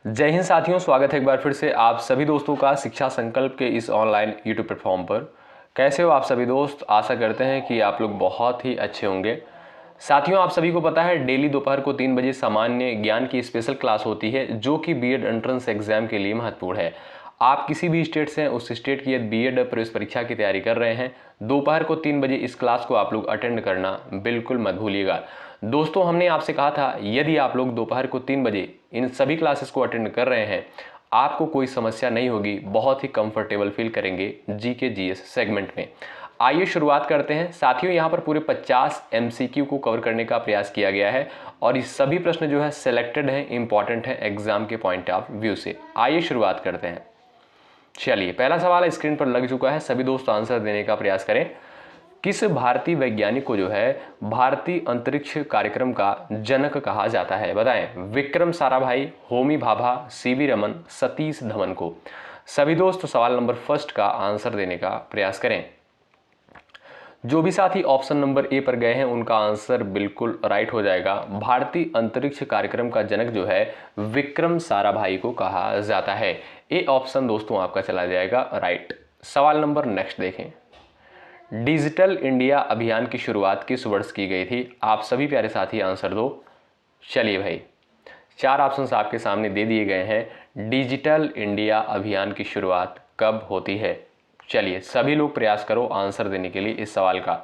जय हिंद साथियों, स्वागत है एक बार फिर से आप सभी दोस्तों का शिक्षा संकल्प के इस ऑनलाइन यूट्यूब प्लेटफॉर्म पर। कैसे हो आप सभी दोस्त? आशा करते हैं कि आप लोग बहुत ही अच्छे होंगे। साथियों, आप सभी को पता है डेली दोपहर को 3 बजे सामान्य ज्ञान की स्पेशल क्लास होती है जो कि बीएड एंट्रेंस एग्जाम के लिए महत्वपूर्ण है। आप किसी भी स्टेट से हैं, उस स्टेट की बीएड प्रवेश परीक्षा की तैयारी कर रहे हैं, दोपहर को 3 बजे इस क्लास को आप लोग अटेंड करना बिल्कुल मत भूलिएगा। दोस्तों, हमने आपसे कहा था यदि आप लोग दोपहर को 3 बजे इन सभी क्लासेस को अटेंड कर रहे हैं, आपको कोई समस्या नहीं होगी, बहुत ही कंफर्टेबल फील करेंगे जीके जीएस सेगमेंट में। आइए शुरुआत करते हैं। साथियों, यहाँ पर पूरे 50 एमसीक्यू को कवर करने का प्रयास किया गया है और ये सभी प्रश्न जो है सिलेक्टेड हैं, इंपॉर्टेंट हैं एग्जाम के पॉइंट ऑफ व्यू से। आइए शुरुआत करते हैं। चलिए, पहला सवाल स्क्रीन पर लग चुका है, सभी दोस्त आंसर देने का प्रयास करें। किस भारतीय वैज्ञानिक को जो है भारतीय अंतरिक्ष कार्यक्रम का जनक कहा जाता है? बताएं। विक्रम साराभाई, होमी भाभा, सीवी रमन, सतीश धवन को। सभी दोस्त सवाल नंबर फर्स्ट का आंसर देने का प्रयास करें। जो भी साथी ऑप्शन नंबर ए पर गए हैं उनका आंसर बिल्कुल राइट हो जाएगा। भारतीय अंतरिक्ष कार्यक्रम का जनक जो है विक्रम साराभाई को कहा जाता है। ए ऑप्शन दोस्तों आपका चला जाएगा राइट। सवाल नंबर नेक्स्ट देखें। डिजिटल इंडिया अभियान की शुरुआत किस वर्ष की गई थी? आप सभी प्यारे साथी आंसर दो। चलिए भाई, 4 ऑप्शंस आपके सामने दे दिए गए हैं। डिजिटल इंडिया अभियान की शुरुआत कब होती है? चलिए सभी लोग प्रयास करो आंसर देने के लिए इस सवाल का।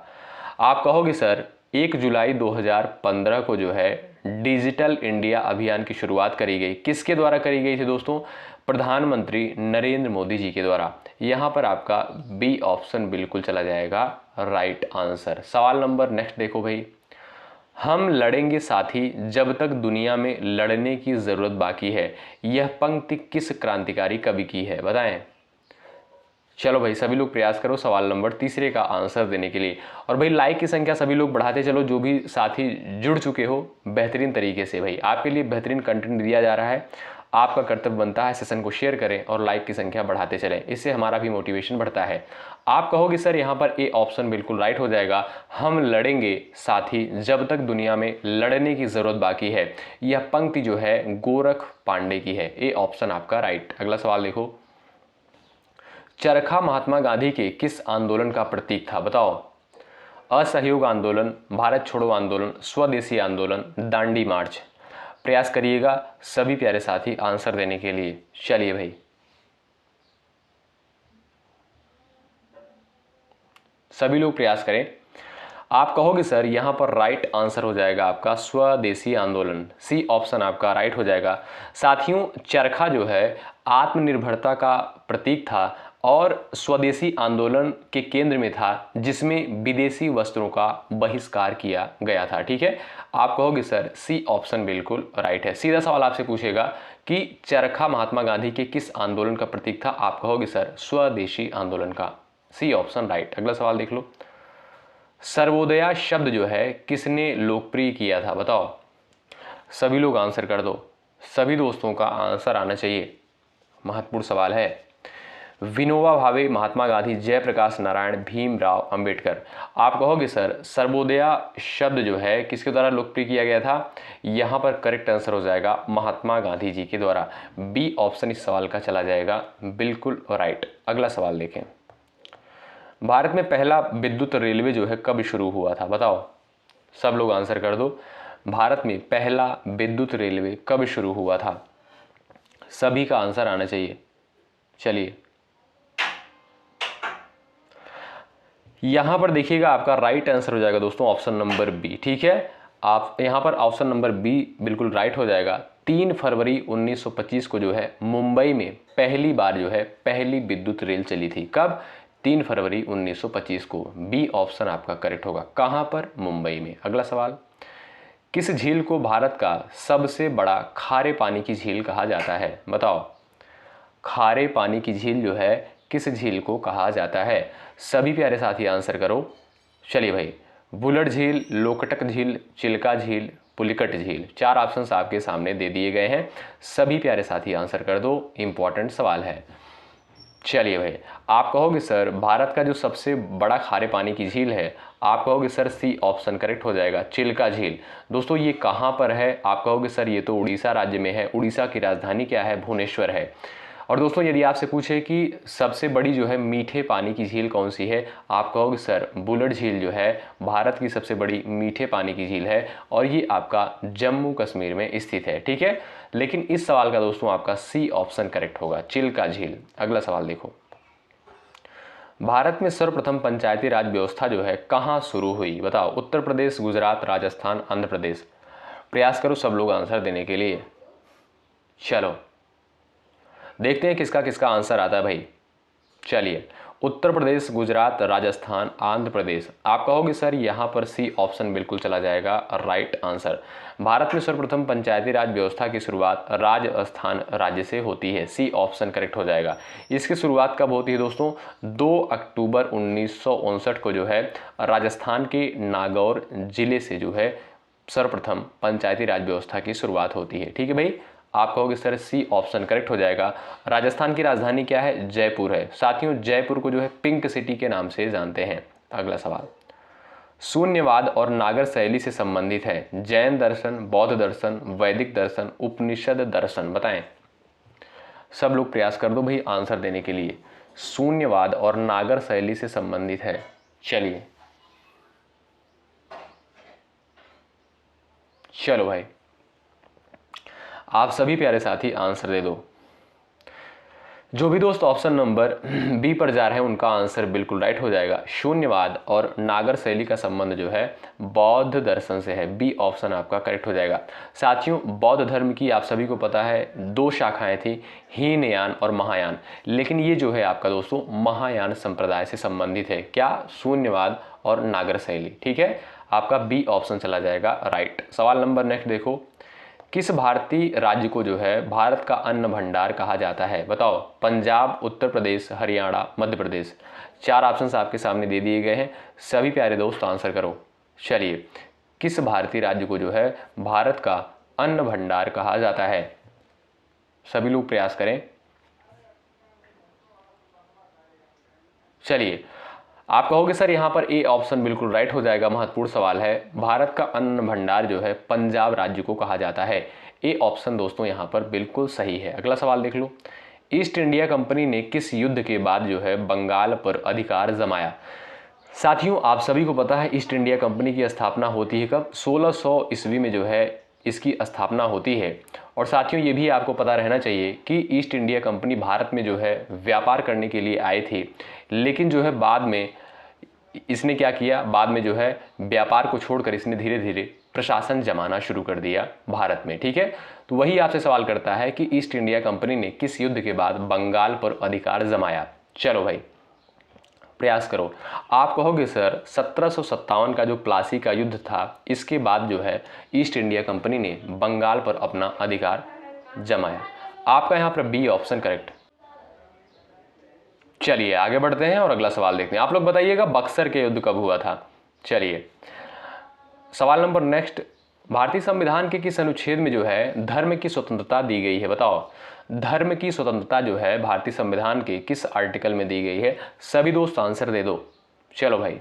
आप कहोगे सर 1 जुलाई 2015 को जो है डिजिटल इंडिया अभियान की शुरुआत करी गई। किसके द्वारा करी गई थी दोस्तों? प्रधानमंत्री नरेंद्र मोदी जी के द्वारा। यहाँ पर आपका बी ऑप्शन बिल्कुल चला जाएगा राइट आंसर। सवाल नंबर नेक्स्ट देखो भाई। हम लड़ेंगे साथी जब तक दुनिया में लड़ने की जरूरत बाकी है, यह पंक्ति किस क्रांतिकारी कवि की है? बताएं। चलो भाई सभी लोग प्रयास करो सवाल नंबर तीसरे का आंसर देने के लिए। और भाई लाइक की संख्या सभी लोग बढ़ाते चलो, जो भी साथी जुड़ चुके हो बेहतरीन तरीके से। भाई आपके लिए बेहतरीन कंटेंट दिया जा रहा है, आपका कर्तव्य बनता है सेशन को शेयर करें और लाइक की संख्या बढ़ाते चलें, इससे हमारा भी मोटिवेशन बढ़ता है। आप कहोगे सर यहाँ पर ए ऑप्शन बिल्कुल राइट हो जाएगा। हम लड़ेंगे साथी जब तक दुनिया में लड़ने की जरूरत बाकी है, यह पंक्ति जो है गोरख पांडे की है। ए ऑप्शन आपका राइट। अगला सवाल देखो। चरखा महात्मा गांधी के किस आंदोलन का प्रतीक था? बताओ। असहयोग आंदोलन, भारत छोड़ो आंदोलन, स्वदेशी आंदोलन, दांडी मार्च। प्रयास करिएगा सभी प्यारे साथी आंसर देने के लिए। चलिए भाई सभी लोग प्रयास करें। आप कहोगे सर यहाँ पर राइट आंसर हो जाएगा आपका स्वदेशी आंदोलन। सी ऑप्शन आपका राइट हो जाएगा। साथियों, चरखा जो है आत्मनिर्भरता का प्रतीक था और स्वदेशी आंदोलन के केंद्र में था, जिसमें विदेशी वस्त्रों का बहिष्कार किया गया था। ठीक है, आप कहोगे सर सी ऑप्शन बिल्कुल राइट है। सीधा सवाल आपसे पूछेगा कि चरखा महात्मा गांधी के किस आंदोलन का प्रतीक था? आप कहोगे सर स्वदेशी आंदोलन का। C option right. अगला सवाल देख लो। सर्वोदया शब्द जो है किसने लोकप्रिय किया था? बताओ। सभी लोग आंसर कर दो, सभी दोस्तों का आंसर आना चाहिए, महत्वपूर्ण सवाल है। विनोबा भावे, महात्मा गांधी, जयप्रकाश नारायण, भीमराव अंबेडकर। आप कहोगे सर सर्वोदया शब्द जो है किसके द्वारा लोकप्रिय किया गया था? यहाँ पर करेक्ट आंसर हो जाएगा महात्मा गांधी जी के द्वारा। बी ऑप्शन इस सवाल का चला जाएगा बिल्कुल राइट। अगला सवाल देखें। भारत में पहला विद्युत रेलवे जो है कब शुरू हुआ था? बताओ। सब लोग आंसर कर दो। भारत में पहला विद्युत रेलवे कब शुरू हुआ था? सभी का आंसर आना चाहिए। चलिए यहां पर देखिएगा आपका राइट आंसर हो जाएगा दोस्तों ऑप्शन नंबर बी। ठीक है, आप यहां पर ऑप्शन नंबर बी बिल्कुल राइट हो जाएगा। 3 फरवरी 1925 को जो है मुंबई में पहली बार जो है पहली विद्युत रेल चली थी। कब? 3 फरवरी 1925 को। बी ऑप्शन आपका करेक्ट होगा। कहां पर? मुंबई में। अगला सवाल। किस झील को भारत का सबसे बड़ा खारे पानी की झील कहा जाता है? बताओ। खारे पानी की झील जो है किस झील को कहा जाता है? सभी प्यारे साथी आंसर करो। चलिए भाई, बुलट झील, लोकटक झील, चिल्का झील, पुलिकट झील। 4 ऑप्शंस आपके सामने दे दिए गए हैं, सभी प्यारे साथी आंसर कर दो, इंपॉर्टेंट सवाल है। चलिए भाई, आप कहोगे सर भारत का जो सबसे बड़ा खारे पानी की झील है, आप कहोगे सर सी ऑप्शन करेक्ट हो जाएगा, चिल्का झील। दोस्तों ये कहाँ पर है, आप कहोगे सर ये तो उड़ीसा राज्य में है। उड़ीसा की राजधानी क्या है, भुवनेश्वर है। और दोस्तों यदि आपसे पूछे कि सबसे बड़ी जो है मीठे पानी की झील कौन सी है, आप कहोगे सर बुलर झील जो है भारत की सबसे बड़ी मीठे पानी की झील है और ये आपका जम्मू कश्मीर में स्थित है। ठीक है, लेकिन इस सवाल का दोस्तों आपका सी ऑप्शन करेक्ट होगा, चिल्का झील। अगला सवाल देखो, भारत में सर्वप्रथम पंचायती राज व्यवस्था जो है कहाँ शुरू हुई, बताओ। उत्तर प्रदेश, गुजरात, राजस्थान, आंध्र प्रदेश। प्रयास करो सब लोग आंसर देने के लिए। चलो देखते हैं किसका किसका आंसर आता है भाई। चलिए, उत्तर प्रदेश, गुजरात, राजस्थान, आंध्र प्रदेश। आप कहोगे सर यहाँ पर सी ऑप्शन बिल्कुल चला जाएगा, राइट आंसर। भारत में सर्वप्रथम पंचायती राज व्यवस्था की शुरुआत राजस्थान राज्य से होती है, सी ऑप्शन करेक्ट हो जाएगा। इसकी शुरुआत कब होती है दोस्तों, 2 अक्टूबर 1959 को जो है राजस्थान के नागौर जिले से जो है सर्वप्रथम पंचायती राज व्यवस्था की शुरुआत होती है। ठीक है भाई, आप कहोगे सर सी ऑप्शन करेक्ट हो जाएगा। राजस्थान की राजधानी क्या है, जयपुर है। साथियों जयपुर को जो है पिंक सिटी के नाम से जानते हैं। अगला सवाल, शून्यवाद और नागर शैली से संबंधित है, जैन दर्शन, बौद्ध दर्शन, वैदिक दर्शन, उपनिषद दर्शन। बताएं, सब लोग प्रयास कर दो भाई आंसर देने के लिए। शून्यवाद और नागर शैली से संबंधित है। चलिए चलो भाई, आप सभी प्यारे साथी आंसर दे दो। जो भी दोस्त ऑप्शन नंबर बी पर जा रहे हैं उनका आंसर बिल्कुल राइट हो जाएगा। शून्यवाद और नागर शैली का संबंध जो है बौद्ध दर्शन से है, बी ऑप्शन आपका करेक्ट हो जाएगा। साथियों बौद्ध धर्म की आप सभी को पता है 2 शाखाएं थी, हीनयान और महायान। लेकिन ये जो है आपका दोस्तों महायान संप्रदाय से संबंधित है। क्या, शून्यवाद और नागर शैली। ठीक है, आपका बी ऑप्शन चला जाएगा राइट। सवाल नंबर नेक्स्ट देखो, किस भारतीय राज्य को जो है भारत का अन्न भंडार कहा जाता है, बताओ। पंजाब, उत्तर प्रदेश, हरियाणा, मध्य प्रदेश। 4 ऑप्शंस आपके सामने दे दिए गए हैं, सभी प्यारे दोस्त आंसर करो। चलिए, किस भारतीय राज्य को जो है भारत का अन्न भंडार कहा जाता है, सभी लोग प्रयास करें। चलिए, आप कहोगे सर यहाँ पर ए ऑप्शन बिल्कुल राइट हो जाएगा, महत्वपूर्ण सवाल है। भारत का अन्न भंडार जो है पंजाब राज्य को कहा जाता है। ए ऑप्शन दोस्तों यहाँ पर बिल्कुल सही है। अगला सवाल देख लो, ईस्ट इंडिया कंपनी ने किस युद्ध के बाद जो है बंगाल पर अधिकार जमाया। साथियों आप सभी को पता है ईस्ट इंडिया कंपनी की स्थापना होती है कब, 1600 ईस्वी में जो है इसकी स्थापना होती है। और साथियों ये भी आपको पता रहना चाहिए कि ईस्ट इंडिया कंपनी भारत में जो है व्यापार करने के लिए आई थी, लेकिन जो है बाद में इसने क्या किया, बाद में जो है व्यापार को छोड़कर इसने धीरे धीरे प्रशासन जमाना शुरू कर दिया भारत में। ठीक है, तो वही आपसे सवाल करता है कि ईस्ट इंडिया कंपनी ने किस युद्ध के बाद बंगाल पर अधिकार जमाया। चलो भाई प्रयास करो। आप कहोगे सर 1757 का जो प्लासी का युद्ध था, इसके बाद जो है ईस्ट इंडिया कंपनी ने बंगाल पर अपना अधिकार जमाया। आपका यहाँ पर बी ऑप्शन करेक्ट। चलिए आगे बढ़ते हैं और अगला सवाल देखते हैं। आप लोग बताइएगा बक्सर के युद्ध कब हुआ था। चलिए सवाल नंबर नेक्स्ट, भारतीय संविधान के किस अनुच्छेद में जो है धर्म की स्वतंत्रता दी गई है, बताओ। धर्म की स्वतंत्रता जो है भारतीय संविधान के किस आर्टिकल में दी गई है, सभी दोस्त आंसर दे दो। चलो भाई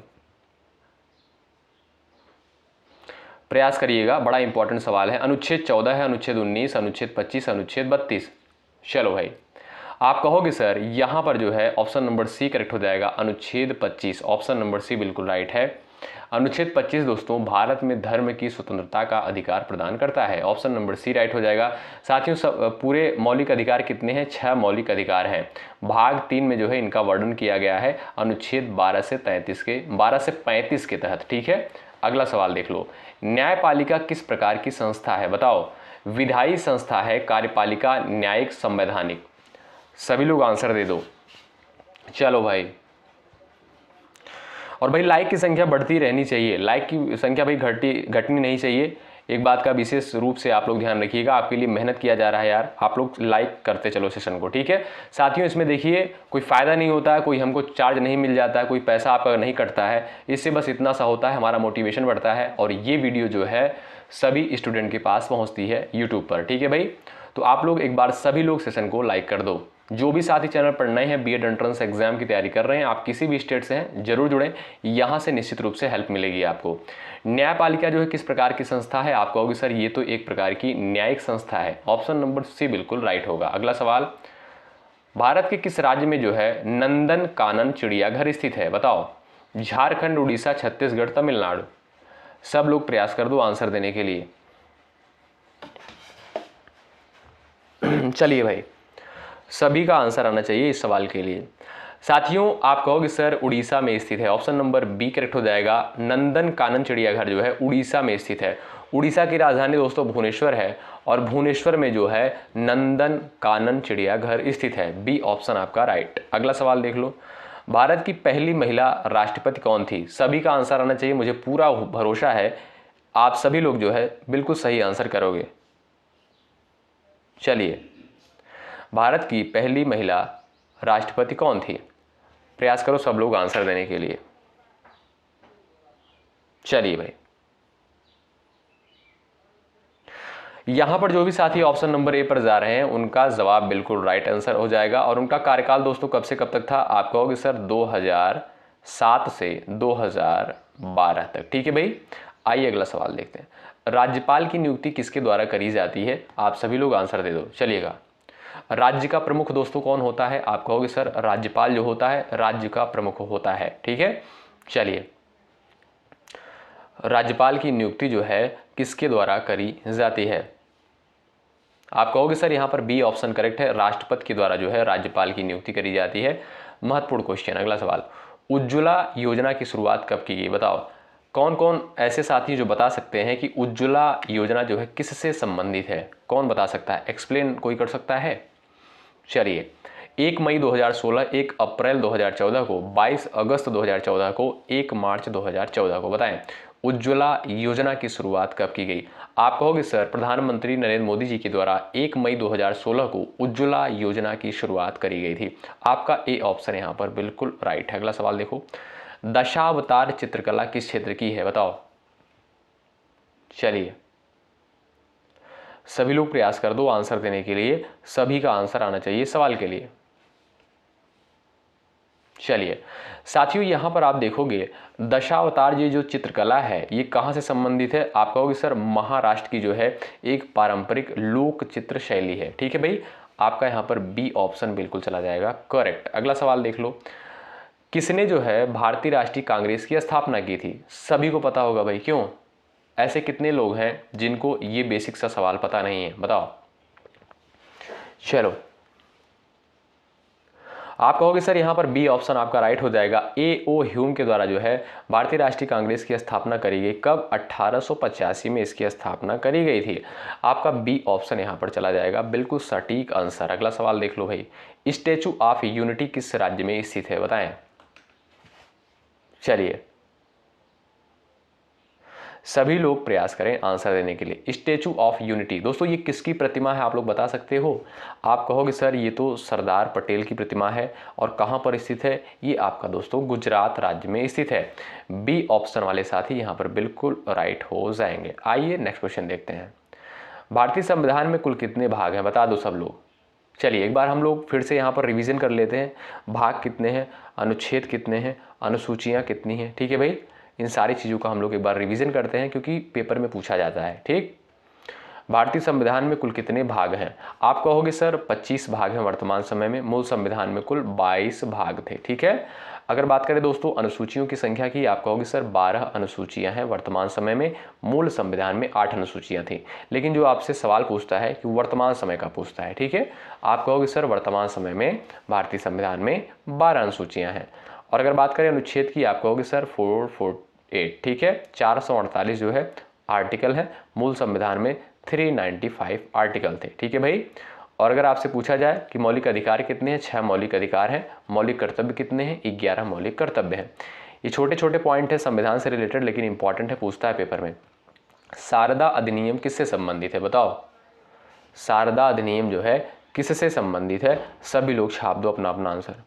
प्रयास करिएगा, बड़ा इंपॉर्टेंट सवाल है। अनुच्छेद 14 है, अनुच्छेद 19, अनुच्छेद 25, अनुच्छेद 32। चलो भाई आप कहोगे सर यहाँ पर जो है ऑप्शन नंबर सी करेक्ट हो जाएगा, अनुच्छेद 25। ऑप्शन नंबर सी बिल्कुल राइट है। अनुच्छेद 25 दोस्तों भारत में धर्म की स्वतंत्रता का अधिकार प्रदान करता है। ऑप्शन नंबर सी राइट हो जाएगा। साथियों पूरे मौलिक अधिकार कितने हैं, 6 मौलिक अधिकार हैं। भाग 3 में जो है इनका वर्णन किया गया है अनुच्छेद 12 से 35 के तहत। ठीक है, अगला सवाल देख लो, न्यायपालिका किस प्रकार की संस्था है, बताओ। विधायी संस्था है, कार्यपालिका, न्यायिक, संवैधानिक। सभी लोग आंसर दे दो। चलो भाई, और भाई लाइक की संख्या बढ़ती रहनी चाहिए, लाइक की संख्या भाई घटनी नहीं चाहिए। एक बात का विशेष रूप से आप लोग ध्यान रखिएगा, आपके लिए मेहनत किया जा रहा है यार, आप लोग लाइक करते चलो सेशन को। ठीक है साथियों, इसमें देखिए कोई फ़ायदा नहीं होता है, कोई हमको चार्ज नहीं मिल जाता है, कोई पैसा आपका नहीं कटता है, इससे बस इतना सा होता है, हमारा मोटिवेशन बढ़ता है और ये वीडियो जो है सभी स्टूडेंट के पास पहुँचती है यूट्यूब पर। ठीक है भाई, तो आप लोग एक बार सभी लोग सेशन को लाइक कर दो। जो भी साथी चैनल पर नए हैं, बीएड एंट्रेंस एग्जाम की तैयारी कर रहे हैं, आप किसी भी स्टेट से हैं, जरूर जुड़ें, यहाँ से निश्चित रूप से हेल्प मिलेगी आपको। न्यायपालिका जो है किस प्रकार की संस्था है? आप कहोगे सर ये तो एक प्रकार की न्यायिक संस्था है। ऑप्शन नंबर सी बिल्कुल राइट होगा। अगला सवाल, भारत के किस राज्य में जो है नंदन कानन चिड़ियाघर स्थित है? बताओ। झारखंड, उड़ीसा, छत्तीसगढ़, तमिलनाडु। सब लोग प्रयास कर दो आंसर देने के लिए। चलिए भाई, सभी का आंसर आना चाहिए इस सवाल के लिए। साथियों आप कहोगे सर उड़ीसा में स्थित है। ऑप्शन नंबर बी करेक्ट हो जाएगा। नंदन कानन चिड़ियाघर जो है उड़ीसा में स्थित है। उड़ीसा की राजधानी दोस्तों भुवनेश्वर है और भुवनेश्वर में जो है नंदन कानन चिड़ियाघर स्थित है। बी ऑप्शन आपका राइट। अगला सवाल देख लो, भारत की पहली महिला राष्ट्रपति कौन थी? सभी का आंसर आना चाहिए, मुझे पूरा भरोसा है आप सभी लोग जो है बिल्कुल सही आंसर करोगे। चलिए, भारत की पहली महिला राष्ट्रपति कौन थी? प्रयास करो सब लोग आंसर देने के लिए। चलिए भाई, यहां पर जो भी साथी ऑप्शन नंबर ए पर जा रहे हैं उनका जवाब बिल्कुल राइट आंसर हो जाएगा। और उनका कार्यकाल दोस्तों कब से कब तक था? आप कहोगे सर 2007 से 2012 तक। ठीक है भाई, आइए अगला सवाल देखते हैं। राज्यपाल की नियुक्ति किसके द्वारा करी जाती है? आप सभी लोग आंसर दे दो। चलिएगा, राज्य का प्रमुख दोस्तों कौन होता है? आप कहोगे सर राज्यपाल जो होता है राज्य का प्रमुख होता है। ठीक है, चलिए, राज्यपाल की नियुक्ति जो है किसके द्वारा करी जाती है? आप कहोगे सर यहाँ पर बी ऑप्शन करेक्ट है, राष्ट्रपति के द्वारा जो है राज्यपाल की नियुक्ति करी जाती है। महत्वपूर्ण क्वेश्चन। अगला सवाल, उज्ज्वला योजना की शुरुआत कब की गई? बताओ। कौन कौन ऐसे साथी जो बता सकते हैं कि उज्ज्वला योजना जो है किससे संबंधित है? कौन बता सकता है? एक्सप्लेन कोई कर सकता है? चलिए, 1 मई 2016, 1 अप्रैल 2014 को, 22 अगस्त 2014 को, 1 मार्च 2014 को। बताएं उज्ज्वला योजना की शुरुआत कब की गई? आप कहोगे सर प्रधानमंत्री नरेंद्र मोदी जी के द्वारा 1 मई 2016 को उज्ज्वला योजना की शुरुआत करी गई थी। आपका ए ऑप्शन यहाँ पर बिल्कुल राइट है। अगला सवाल देखो, दशावतार चित्रकला किस क्षेत्र की है? बताओ। चलिए, सभी लोग प्रयास कर दो आंसर देने के लिए, सभी का आंसर आना चाहिए सवाल के लिए। चलिए साथियों, यहां पर आप देखोगे दशावतार ये जो चित्रकला है ये कहां से संबंधित है? आप कहोगे सर महाराष्ट्र की जो है एक पारंपरिक लोक चित्र शैली है। ठीक है भाई, आपका यहां पर बी ऑप्शन बिल्कुल चला जाएगा करेक्ट। अगला सवाल देख लो, किसने जो है भारतीय राष्ट्रीय कांग्रेस की स्थापना की थी? सभी को पता होगा भाई, क्यों? ऐसे कितने लोग हैं जिनको ये बेसिक सा सवाल पता नहीं है? बताओ। चलो, आप कहोगे सर यहाँ पर बी ऑप्शन आपका राइट हो जाएगा। ए ओ ह्यूम के द्वारा जो है भारतीय राष्ट्रीय कांग्रेस की स्थापना करी गई। कब? 1885 में इसकी स्थापना करी गई थी। आपका बी ऑप्शन यहाँ पर चला जाएगा बिल्कुल सटीक आंसर। अगला सवाल देख लो भाई, स्टैचू ऑफ यूनिटी किस राज्य में स्थित है? बताएं। चलिए, सभी लोग प्रयास करें आंसर देने के लिए। स्टैचू ऑफ यूनिटी दोस्तों ये किसकी प्रतिमा है? आप लोग बता सकते हो? आप कहोगे सर ये तो सरदार पटेल की प्रतिमा है। और कहां पर स्थित है? ये आपका दोस्तों गुजरात राज्य में स्थित है। बी ऑप्शन वाले साथी यहां पर बिल्कुल राइट हो जाएंगे। आइए नेक्स्ट क्वेश्चन देखते हैं। भारतीय संविधान में कुल कितने भाग हैं? बता दो सब लोग। चलिए एक बार हम लोग फिर से यहाँ पर रिवीजन कर लेते हैं। भाग कितने हैं, अनुच्छेद कितने हैं, अनुसूचियाँ कितनी हैं। ठीक है भाई, इन सारी चीज़ों का हम लोग एक बार रिवीजन करते हैं क्योंकि पेपर में पूछा जाता है। ठीक, भारतीय संविधान में कुल कितने भाग हैं? आप कहोगे सर 25 भाग हैं वर्तमान समय में। मूल संविधान में कुल 22 भाग थे। ठीक है, अगर बात करें दोस्तों अनुसूचियों की संख्या की, आप कहोगे सर 12 अनुसूचियां हैं वर्तमान समय में। मूल संविधान में 8 अनुसूचियां थी। लेकिन जो आपसे सवाल पूछता है कि वर्तमान समय का पूछता है। ठीक है, आप कहोगे सर वर्तमान समय में भारतीय संविधान में 12 अनुसूचियां हैं। और अगर बात करें अनुच्छेद की, आप कहोगे सर 448। ठीक है, 448 जो है आर्टिकल है। मूल संविधान में 395 आर्टिकल थे। ठीक है भाई, और अगर आपसे पूछा जाए कि मौलिक अधिकार कितने हैं? 6 मौलिक अधिकार हैं। मौलिक कर्तव्य कितने हैं? 11 मौलिक कर्तव्य हैं। ये छोटे छोटे पॉइंट है संविधान से रिलेटेड, लेकिन इंपॉर्टेंट है, पूछता है पेपर में। शारदा अधिनियम किससे संबंधित है? बताओ। शारदा अधिनियम जो है किससे संबंधित है? सभी लोग छाप दो अपना अपना आंसर।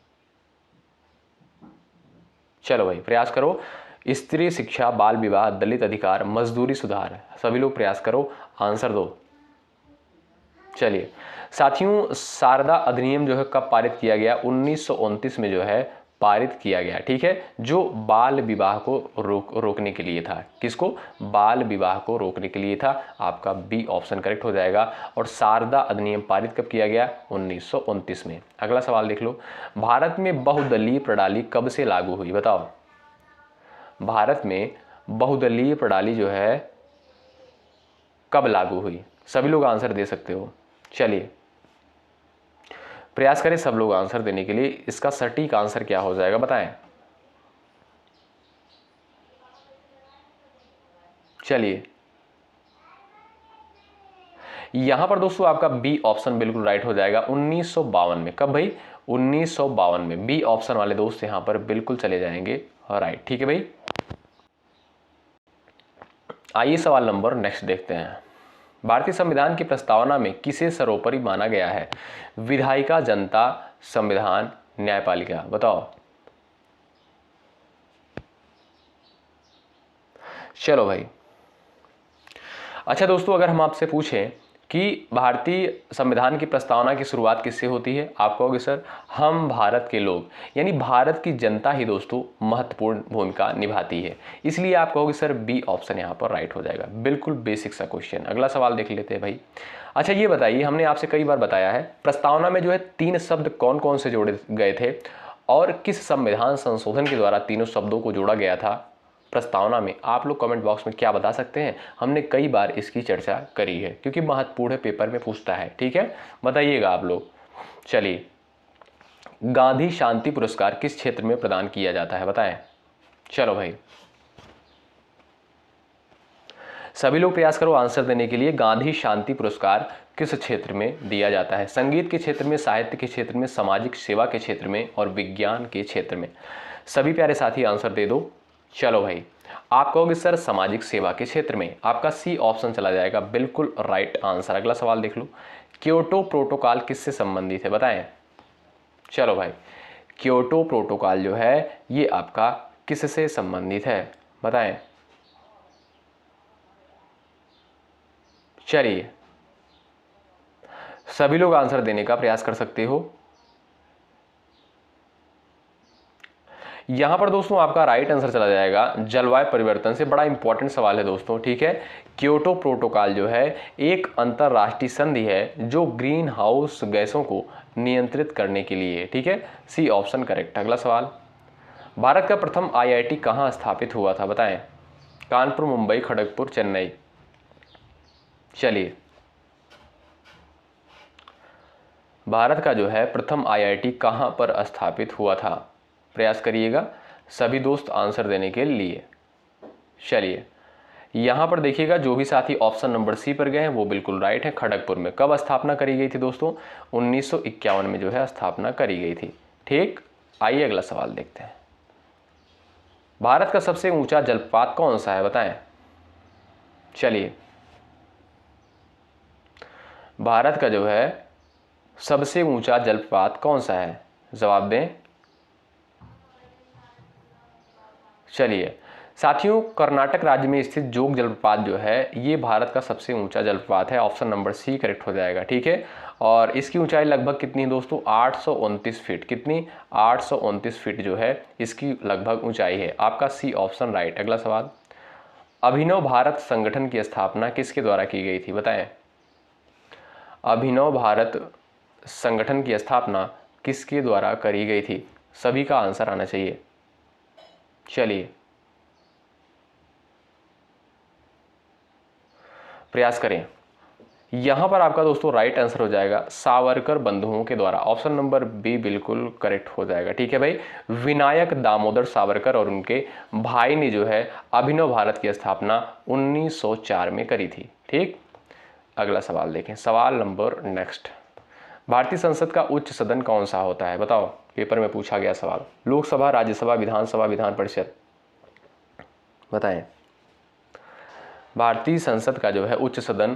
चलो भाई प्रयास करो। स्त्री शिक्षा, बाल विवाह, दलित अधिकार, मजदूरी सुधार, सभी लोग प्रयास करो आंसर दो। चलिए साथियों, शारदा अधिनियम जो है कब पारित किया गया? 1929 में जो है पारित किया गया, ठीक है, जो बाल विवाह को रोकने के लिए था। किसको? बाल विवाह को रोकने के लिए था। आपका बी ऑप्शन करेक्ट हो जाएगा। और शारदा अधिनियम पारित कब किया गया? 1929 में। अगला सवाल देख लो, भारत में बहुदलीय प्रणाली कब से लागू हुई? बताओ, भारत में बहुदलीय प्रणाली जो है कब लागू हुई? सभी लोग आंसर दे सकते हो। चलिए प्रयास करें सब लोग आंसर देने के लिए। इसका सटीक आंसर क्या हो जाएगा बताएं। चलिए यहां पर दोस्तों आपका बी ऑप्शन बिल्कुल राइट हो जाएगा। 1952 में। कब भाई? 1952 में। बी ऑप्शन वाले दोस्त यहां पर बिल्कुल चले जाएंगे राइट, ठीक है भाई। आइए सवाल नंबर नेक्स्ट देखते हैं। भारतीय संविधान की प्रस्तावना में किसे सर्वोपरि माना गया है? विधायिका, जनता, संविधान, न्यायपालिका? बताओ। चलो भाई, अच्छा दोस्तों, अगर हम आपसे पूछें कि भारतीय संविधान की प्रस्तावना की शुरुआत किससे होती है? आप कहोगे सर हम भारत के लोग, यानी भारत की जनता ही दोस्तों महत्वपूर्ण भूमिका निभाती है। इसलिए आप कहोगे सर बी ऑप्शन यहाँ पर राइट हो जाएगा। बिल्कुल बेसिक सा क्वेश्चन। अगला सवाल देख लेते हैं भाई। अच्छा ये बताइए, हमने आपसे कई बार बताया है प्रस्तावना में जो है 3 शब्द कौन कौन से जोड़े गए थे और किस संविधान संशोधन के द्वारा तीनों शब्दों को जोड़ा गया था प्रस्तावना में? आप लोग कमेंट बॉक्स में क्या बता सकते हैं? हमने कई बार इसकी चर्चा करी है क्योंकि महत्वपूर्ण है, पेपर में पूछता है, ठीक है, बताइएगा आप लोग। चलिए, गांधी शांति पुरस्कार किस क्षेत्र में प्रदान किया जाता है? बताएं। चलो भाई सभी लोग प्रयास करो आंसर देने के लिए। गांधी शांति पुरस्कार किस क्षेत्र में दिया जाता है? संगीत के क्षेत्र में, साहित्य के क्षेत्र में, सामाजिक सेवा के क्षेत्र में और विज्ञान के क्षेत्र में? सभी प्यारे साथी आंसर दे दो। चलो भाई, आप कहोगे सर सामाजिक सेवा के क्षेत्र में। आपका सी ऑप्शन चला जाएगा, बिल्कुल राइट आंसर। अगला सवाल देख लो, क्योटो प्रोटोकॉल किससे संबंधित है? बताएं। चलो भाई, क्योटो प्रोटोकॉल जो है ये आपका किससे संबंधित है? बताएं। चलिए सभी लोग आंसर देने का प्रयास कर सकते हो। यहां पर दोस्तों आपका राइट आंसर चला जाएगा जलवायु परिवर्तन से। बड़ा इंपॉर्टेंट सवाल है दोस्तों, ठीक है। क्योटो प्रोटोकॉल जो है एक अंतरराष्ट्रीय संधि है जो ग्रीन हाउस गैसों को नियंत्रित करने के लिए, ठीक है। C option correct. अगला सवाल, भारत का प्रथम आईआईटी कहां स्थापित हुआ था? बताएं। कानपुर, मुंबई, खड़गपुर, चेन्नई? चलिए, भारत का जो है प्रथम आईआईटी कहां पर स्थापित हुआ था? प्रयास करिएगा सभी दोस्त आंसर देने के लिए। चलिए यहां पर देखिएगा जो भी साथी ऑप्शन नंबर सी पर गए हैं वो बिल्कुल राइट है। खड़गपुर में। कब स्थापना करी गई थी दोस्तों? 1951 में जो है स्थापना करी गई थी, ठीक। आइए अगला सवाल देखते हैं। भारत का सबसे ऊंचा जलप्रपात कौन सा है? बताएं। चलिए, भारत का जो है सबसे ऊंचा जलप्रपात कौन सा है? जवाब दें। चलिए साथियों, कर्नाटक राज्य में स्थित जोग जलप्रपात जो है ये भारत का सबसे ऊंचा जलप्रपात है। ऑप्शन नंबर सी करेक्ट हो जाएगा, ठीक है। और इसकी ऊंचाई लगभग कितनी है दोस्तों? 829 फीट। कितनी? 829 फीट जो है इसकी लगभग ऊंचाई है। आपका सी ऑप्शन राइट। अगला सवाल, अभिनव भारत संगठन की स्थापना किसके द्वारा की गई थी? बताएं। अभिनव भारत संगठन की स्थापना किसके द्वारा करी गई थी? सभी का आंसर आना चाहिए। चलिए प्रयास करें। यहां पर आपका दोस्तों राइट आंसर हो जाएगा सावरकर बंधुओं के द्वारा। ऑप्शन नंबर बी बिल्कुल करेक्ट हो जाएगा, ठीक है भाई। विनायक दामोदर सावरकर और उनके भाई ने जो है अभिनव भारत की स्थापना 1904 में करी थी, ठीक। अगला सवाल देखें, सवाल नंबर नेक्स्ट, भारतीय संसद का उच्च सदन कौन सा होता है? बताओ, पेपर में पूछा गया सवाल। लोकसभा, राज्यसभा, विधानसभा, विधान परिषद? बताएं। भारतीय संसद का जो है उच्च सदन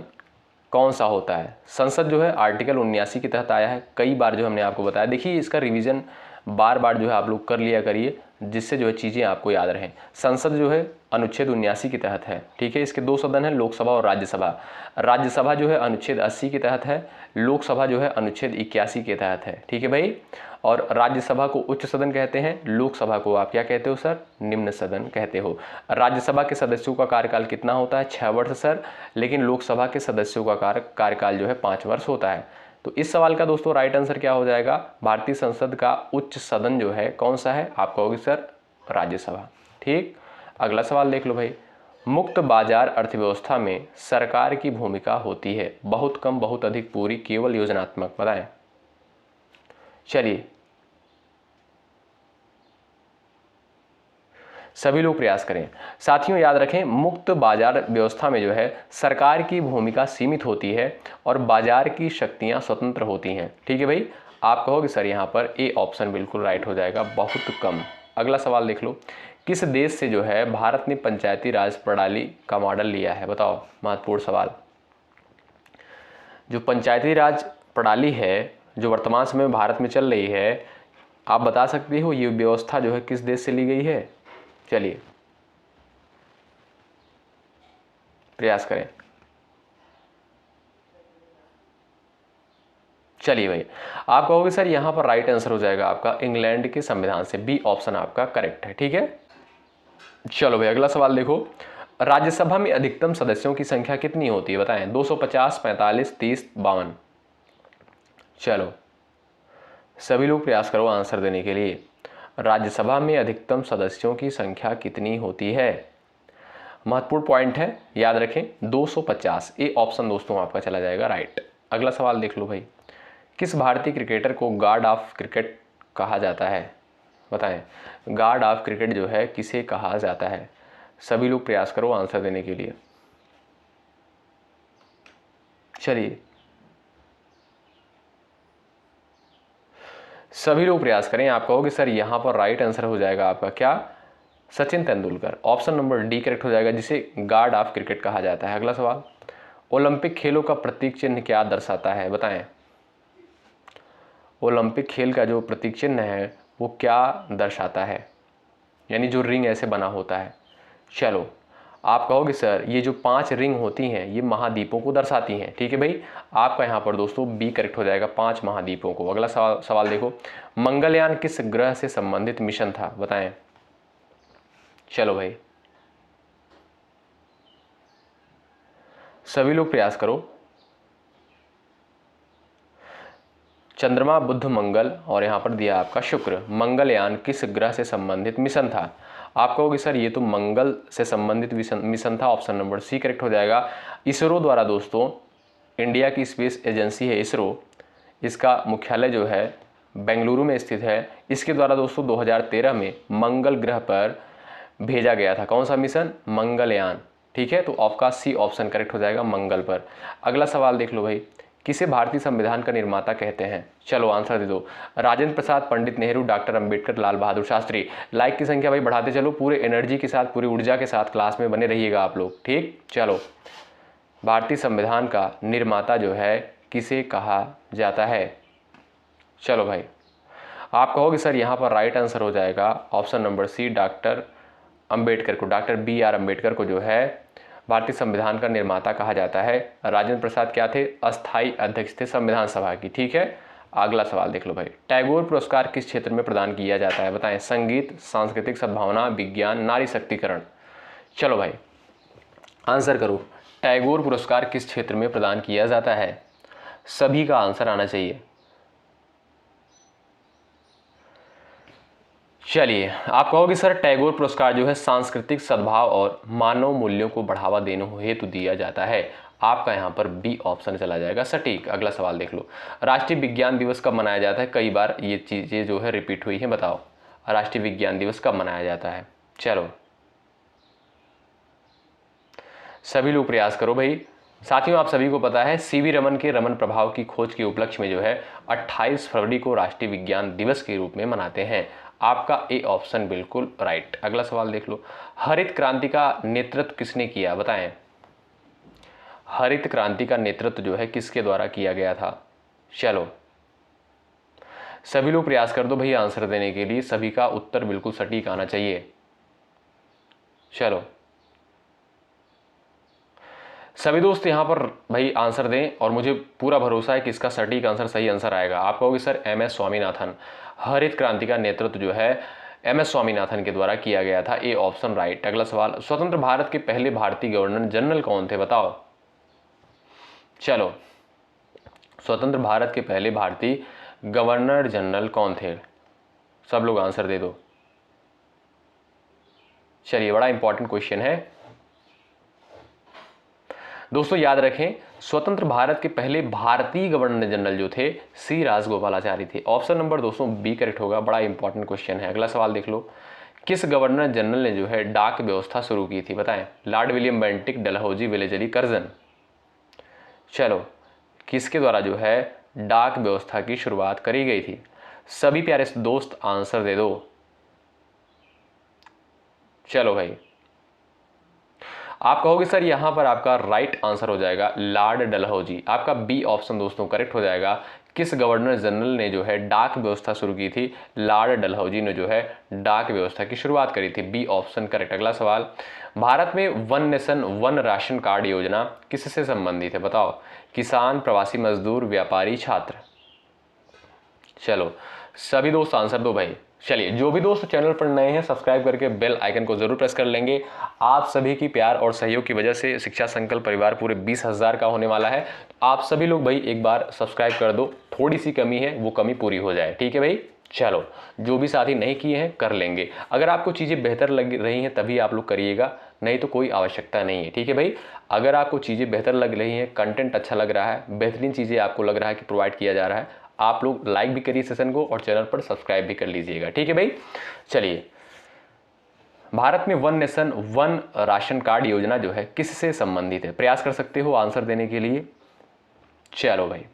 कौन सा होता है? संसद जो है आर्टिकल 79 के तहत आया है। कई बार जो हमने आपको बताया, देखिए इसका रिवीजन बार बार जो है आप लोग कर लिया करिए जिससे जो है चीज़ें आपको याद रहें। संसद जो है अनुच्छेद 79 के तहत है, ठीक है। इसके दो सदन हैं, लोकसभा और राज्यसभा। राज्यसभा जो है अनुच्छेद 80 के तहत है, लोकसभा जो है अनुच्छेद 81 के तहत है, ठीक है भाई। और राज्यसभा को उच्च सदन कहते हैं, लोकसभा को आप क्या कहते हो सर, निम्न सदन कहते हो। राज्यसभा के सदस्यों का कार्यकाल कितना होता है, 6 वर्ष सर, लेकिन लोकसभा के सदस्यों का कार्यकाल जो है 5 वर्ष होता है। तो इस सवाल का दोस्तों राइट आंसर क्या हो जाएगा, भारतीय संसद का उच्च सदन जो है कौन सा है, आप कहोगे सर राज्यसभा, ठीक। अगला सवाल देख लो भाई, मुक्त बाजार अर्थव्यवस्था में सरकार की भूमिका होती है, बहुत कम, बहुत अधिक, पूरी, केवल, योजनात्मक, बताएं। चलिए सभी लोग प्रयास करें। साथियों याद रखें, मुक्त बाजार व्यवस्था में जो है सरकार की भूमिका सीमित होती है और बाजार की शक्तियां स्वतंत्र होती हैं, ठीक है भाई। आप कहोगे सर यहाँ पर ए ऑप्शन बिल्कुल राइट हो जाएगा, बहुत कम। अगला सवाल देख लो, किस देश से जो है भारत ने पंचायती राज प्रणाली का मॉडल लिया है, बताओ। महत्वपूर्ण सवाल। जो पंचायती राज प्रणाली है जो वर्तमान समय में भारत में चल रही है, आप बता सकते हो ये व्यवस्था जो है किस देश से ली गई है। चलिए प्रयास करें। चलिए भाई, आप कहोगे सर यहाँ पर राइट आंसर हो जाएगा आपका इंग्लैंड के संविधान से, बी ऑप्शन आपका करेक्ट है, ठीक है। चलो भाई अगला सवाल देखो, राज्यसभा में अधिकतम सदस्यों की संख्या कितनी होती है, बताएं। 250, 45, 30, 52। चलो सभी लोग प्रयास करो आंसर देने के लिए। राज्यसभा में अधिकतम सदस्यों की संख्या कितनी होती है, महत्वपूर्ण पॉइंट है, याद रखें 250। ए ऑप्शन दोस्तों आपका चला जाएगा राइट। अगला सवाल देख लो भाई, किस भारतीय क्रिकेटर को गॉड ऑफ क्रिकेट कहा जाता है, बताएं। गॉड ऑफ क्रिकेट जो है किसे कहा जाता है, सभी लोग प्रयास करो आंसर देने के लिए। चलिए सभी लोग प्रयास करें। आप कहोगे सर यहाँ पर राइट आंसर हो जाएगा आपका क्या, Sachin Tendulkar. Option number D correct हो जाएगा, जिसे गॉड ऑफ क्रिकेट कहा जाता है। अगला सवाल, ओलंपिक खेलों का प्रतीक चिन्ह क्या दर्शाता है, बताएं। ओलंपिक खेल का जो प्रतीक चिन्ह है वो क्या दर्शाता है, यानी जो रिंग ऐसे बना होता है। चलो आप कहोगे सर ये जो 5 रिंग होती हैं ये महाद्वीपों को दर्शाती हैं, ठीक है भाई। आपका यहाँ पर दोस्तों बी करेक्ट हो जाएगा, 5 महाद्वीपों को। अगला सवाल देखो, मंगलयान किस ग्रह से संबंधित मिशन था, बताएं। चलो भाई सभी लोग प्रयास करो। चंद्रमा, बुध, मंगल और यहाँ पर दिया आपका शुक्र। मंगलयान किस ग्रह से संबंधित मिशन था, आप कहोगे सर ये तो मंगल से संबंधित मिशन था, ऑप्शन नंबर सी करेक्ट हो जाएगा। इसरो द्वारा दोस्तों, इंडिया की स्पेस एजेंसी है इसरो, इसका मुख्यालय जो है बेंगलुरु में स्थित है। इसके द्वारा दोस्तों 2013 में मंगल ग्रह पर भेजा गया था कौन सा मिशन, मंगलयान, ठीक है। तो आपका सी ऑप्शन करेक्ट हो जाएगा, मंगल पर। अगला सवाल देख लो भाई, किसे भारतीय संविधान का निर्माता कहते हैं, चलो आंसर दे दो। राजेंद्र प्रसाद, पंडित नेहरू, डॉक्टर अंबेडकर, लाल बहादुर शास्त्री। लाइक की संख्या भाई बढ़ाते चलो, पूरे एनर्जी के साथ, पूरी ऊर्जा के साथ क्लास में बने रहिएगा आप लोग, ठीक। चलो भारतीय संविधान का निर्माता जो है किसे कहा जाता है, चलो भाई आप कहोगे सर यहाँ पर राइट आंसर हो जाएगा option number C, doctor Ambedkar को। डॉक्टर बी आर अंबेडकर को जो है भारतीय संविधान का निर्माता कहा जाता है। राजेंद्र प्रसाद क्या थे, अस्थाई अध्यक्ष थे संविधान सभा की, ठीक है। अगला सवाल देख लो भाई, टैगोर पुरस्कार किस क्षेत्र में प्रदान किया जाता है, बताएं। संगीत, सांस्कृतिक सद्भावना, विज्ञान, नारी शक्तिकरण। चलो भाई आंसर करो, टैगोर पुरस्कार किस क्षेत्र में प्रदान किया जाता है, सभी का आंसर आना चाहिए। चलिए आप कहोगे सर टैगोर पुरस्कार जो है सांस्कृतिक सद्भाव और मानव मूल्यों को बढ़ावा देने हेतु दिया जाता है। आपका यहाँ पर बी ऑप्शन चला जाएगा सटीक। अगला सवाल देख लो, राष्ट्रीय विज्ञान दिवस कब मनाया जाता है, कई बार ये चीज़ें जो है रिपीट हुई हैं, बताओ। राष्ट्रीय विज्ञान दिवस कब मनाया जाता है, चलो सभी लोग प्रयास करो भाई। साथियों आप सभी को पता है सीवी रमन के रमन प्रभाव की खोज के उपलक्ष्य में जो है 28 फरवरी को राष्ट्रीय विज्ञान दिवस के रूप में मनाते हैं। आपका ए ऑप्शन बिल्कुल राइट। अगला सवाल देख लो, हरित क्रांति का नेतृत्व किसने किया, बताएं। हरित क्रांति का नेतृत्व जो है किसके द्वारा किया गया था, चलो सभी लोग प्रयास कर दो भैया आंसर देने के लिए, सभी का उत्तर बिल्कुल सटीक आना चाहिए। चलो सभी दोस्त यहां पर भाई आंसर दें और मुझे पूरा भरोसा है कि इसका सटीक आंसर, सही आंसर आएगा। आप कहोगे सर MS स्वामीनाथन, हरित क्रांति का नेतृत्व जो है MS स्वामीनाथन के द्वारा किया गया था। A option right. अगला सवाल, स्वतंत्र भारत के पहले भारतीय गवर्नर जनरल कौन थे बताओ। चलो स्वतंत्र भारत के पहले भारतीय गवर्नर जनरल कौन थे, सब लोग आंसर दे दो। चलिए बड़ा इंपॉर्टेंट क्वेश्चन है दोस्तों, याद रखें स्वतंत्र भारत के पहले भारतीय गवर्नर जनरल जो थे सी राजगोपालाचारी थे। ऑप्शन नंबर दोस्तों बी करेक्ट होगा। बड़ा इंपॉर्टेंट क्वेश्चन है। अगला सवाल देख लो, किस गवर्नर जनरल ने जो है डाक व्यवस्था शुरू की थी बताएं। Lord William Bentinck, Dalhousie, Wellesley, Curzon. चलो किसके द्वारा जो है डाक व्यवस्था की शुरुआत करी गई थी, सभी प्यारे दोस्त आंसर दे दो। चलो भाई आप कहोगे सर यहां पर आपका राइट आंसर हो जाएगा लॉर्ड डलहौजी। आपका बी ऑप्शन दोस्तों करेक्ट हो जाएगा। किस गवर्नर जनरल ने जो है डाक व्यवस्था शुरू की थी, लॉर्ड डलहौजी ने जो है डाक व्यवस्था की शुरुआत करी थी। B option correct. अगला सवाल, भारत में one nation one ration card योजना किससे संबंधित है बताओ। किसान, प्रवासी मजदूर, व्यापारी, छात्र। चलो सभी दोस्त आंसर दो भाई। चलिए जो भी दोस्त चैनल पर नए हैं सब्सक्राइब करके बेल आइकन को जरूर प्रेस कर लेंगे। आप सभी की प्यार और सहयोग की वजह से शिक्षा संकल्प परिवार पूरे 20,000 का होने वाला है। तो आप सभी लोग भाई एक बार सब्सक्राइब कर दो, थोड़ी सी कमी है वो कमी पूरी हो जाए, ठीक है भाई। चलो जो भी साथी नहीं किए हैं कर लेंगे। अगर आपको चीज़ें बेहतर लग रही हैं तभी आप लोग करिएगा, नहीं तो कोई आवश्यकता नहीं है, ठीक है भाई। अगर आपको चीज़ें बेहतर लग रही हैं, कंटेंट अच्छा लग रहा है, बेहतरीन चीज़ें आपको लग रहा है कि प्रोवाइड किया जा रहा है, आप लोग लाइक भी करिए सेशन को और चैनल पर सब्सक्राइब भी कर लीजिएगा, ठीक है भाई। चलिए भारत में one nation one ration card योजना जो है किससे संबंधित है, प्रयास कर सकते हो आंसर देने के लिए। चलो भाई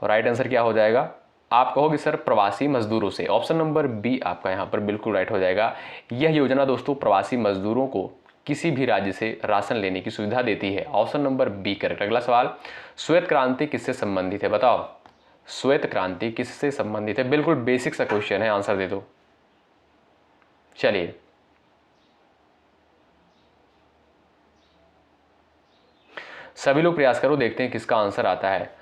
राइट आंसर क्या हो जाएगा, आप कहोगे सर प्रवासी मजदूरों से। ऑप्शन नंबर बी आपका यहां पर बिल्कुल राइट हो जाएगा। यह योजना दोस्तों प्रवासी मजदूरों को किसी भी राज्य से राशन लेने की सुविधा देती है। Option number B correct. अगला सवाल, श्वेत क्रांति किससे संबंधित है बताओ। श्वेत क्रांति किससे संबंधित है, बिल्कुल बेसिक सा क्वेश्चन है, आंसर दे दो। चलिए सभी लोग प्रयास करो, देखते हैं किसका आंसर आता है।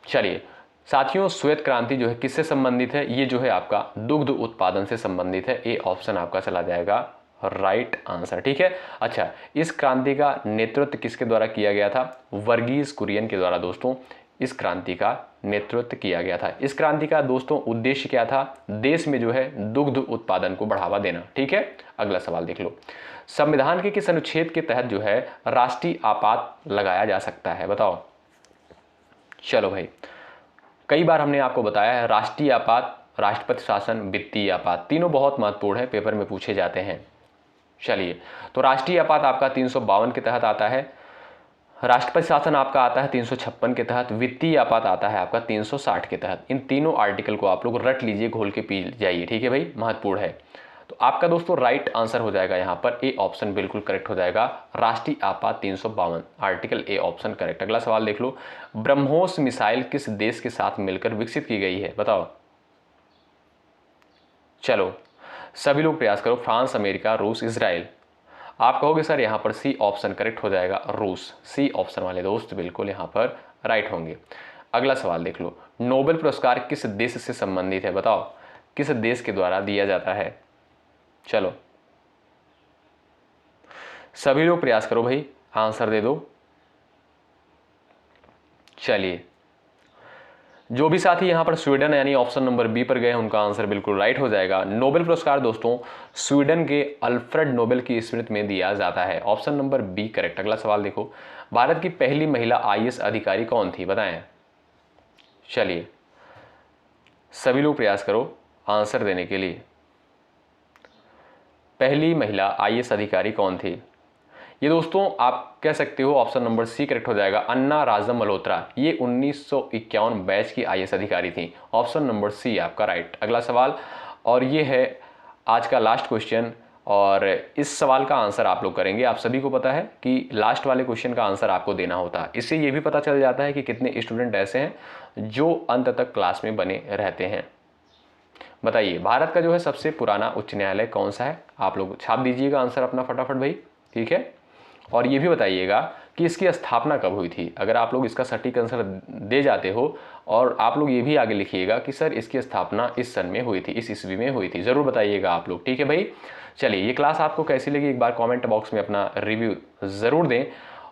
चलिए साथियों श्वेत क्रांति जो है किससे संबंधित है, ये जो है आपका दुग्ध उत्पादन से संबंधित है। ए ऑप्शन आपका चला जाएगा राइट आंसर, ठीक है। अच्छा इस क्रांति का नेतृत्व किसके द्वारा किया गया था, वर्गीज कुरियन के द्वारा दोस्तों इस क्रांति का नेतृत्व किया गया था। इस क्रांति का दोस्तों उद्देश्य क्या था, देश में जो है दुग्ध उत्पादन को बढ़ावा देना, ठीक है। अगला सवाल देख लो, संविधान के किस अनुच्छेद के तहत जो है राष्ट्रीय आपात लगाया जा सकता है बताओ। चलो भाई कई बार हमने आपको बताया है राष्ट्रीय आपात, राष्ट्रपति शासन, वित्तीय आपात, तीनों बहुत महत्वपूर्ण है, पेपर में पूछे जाते हैं। चलिए तो राष्ट्रीय आपात आपका 352 के तहत आता है, राष्ट्रपति शासन आपका आता है 356 के तहत, वित्तीय आपात आता है आपका 360 के तहत। इन तीनों आर्टिकल को आप लोग रट लीजिए, घोल के पी जाइए, ठीक है भाई, महत्वपूर्ण है। तो आपका दोस्तों राइट आंसर हो जाएगा यहाँ पर ए ऑप्शन बिल्कुल करेक्ट हो जाएगा। राष्ट्रीय आपात 352 आर्टिकल ए ऑप्शन करेक्ट। अगला सवाल देख लो, ब्रह्मोस मिसाइल किस देश के साथ मिलकर विकसित की गई है बताओ। चलो सभी लोग प्रयास करो, फ्रांस, अमेरिका, रूस, इजराइल। आप कहोगे सर यहाँ पर सी ऑप्शन करेक्ट हो जाएगा रूस। सी ऑप्शन वाले दोस्त बिल्कुल यहाँ पर राइट होंगे। अगला सवाल देख लो, नोबेल पुरस्कार किस देश से संबंधित है बताओ, किस देश के द्वारा दिया जाता है। चलो सभी लोग प्रयास करो भाई, आंसर दे दो। चलिए जो भी साथी यहां पर स्वीडन यानी ऑप्शन नंबर बी पर गए उनका आंसर बिल्कुल राइट हो जाएगा। नोबेल पुरस्कार दोस्तों स्वीडन के अल्फ्रेड नोबेल की स्मृति में दिया जाता है। Option number B correct. अगला सवाल देखो, भारत की पहली महिला IAS अधिकारी कौन थी बताएं। चलिए सभी लोग प्रयास करो आंसर देने के लिए। पहली महिला IAS अधिकारी कौन थी, ये दोस्तों आप कह सकते हो ऑप्शन नंबर सी करेक्ट हो जाएगा, अन्ना राजम मल्होत्रा। ये 1951 बैच की IAS अधिकारी थी। ऑप्शन नंबर सी आपका राइट। अगला सवाल और ये है आज का लास्ट क्वेश्चन, और इस सवाल का आंसर आप लोग करेंगे। आप सभी को पता है कि लास्ट वाले क्वेश्चन का आंसर आपको देना होता है। इससे ये भी पता चल जाता है कि कितने स्टूडेंट ऐसे हैं जो अंत तक क्लास में बने रहते हैं। बताइए, भारत का जो है सबसे पुराना उच्च न्यायालय कौन सा है? आप लोग छाप दीजिएगा आंसर अपना फटाफट भाई, ठीक है। और ये भी बताइएगा कि इसकी स्थापना कब हुई थी। अगर आप लोग इसका सटीक आंसर दे जाते हो और आप लोग ये भी आगे लिखिएगा कि सर इसकी स्थापना इस सन में हुई थी, इस ईस्वी में हुई थी, ज़रूर बताइएगा आप लोग, ठीक है भाई। चलिए, ये क्लास आपको कैसी लगी एक बार कमेंट बॉक्स में अपना रिव्यू ज़रूर दें।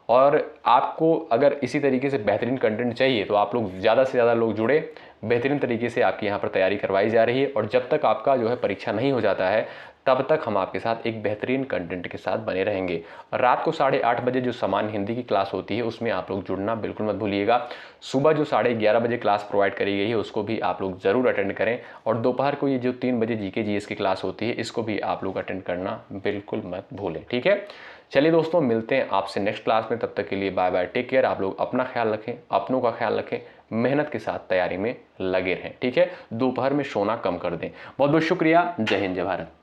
और आपको अगर इसी तरीके से बेहतरीन कंटेंट चाहिए तो आप लोग ज़्यादा से ज़्यादा लोग जुड़े। बेहतरीन तरीके से आपकी यहाँ पर तैयारी करवाई जा रही है और जब तक आपका जो है परीक्षा नहीं हो जाता है तब तक हम आपके साथ एक बेहतरीन कंटेंट के साथ बने रहेंगे। रात को 8:30 बजे जो सामान्य हिंदी की क्लास होती है उसमें आप लोग जुड़ना बिल्कुल मत भूलिएगा। सुबह जो 11:30 बजे क्लास प्रोवाइड करी गई है उसको भी आप लोग ज़रूर अटेंड करें। और दोपहर को ये जो 3 बजे जीके जीएस की क्लास होती है इसको भी आप लोग अटेंड करना बिल्कुल मत भूलें, ठीक है। चलिए दोस्तों, मिलते हैं आपसे नेक्स्ट क्लास में। तब तक के लिए बाय बाय, टेक केयर। आप लोग अपना ख्याल रखें, अपनों का ख्याल रखें, मेहनत के साथ तैयारी में लगे रहें, ठीक है। दोपहर में सोना कम कर दें। बहुत बहुत शुक्रिया। जय हिंद, जय भारत।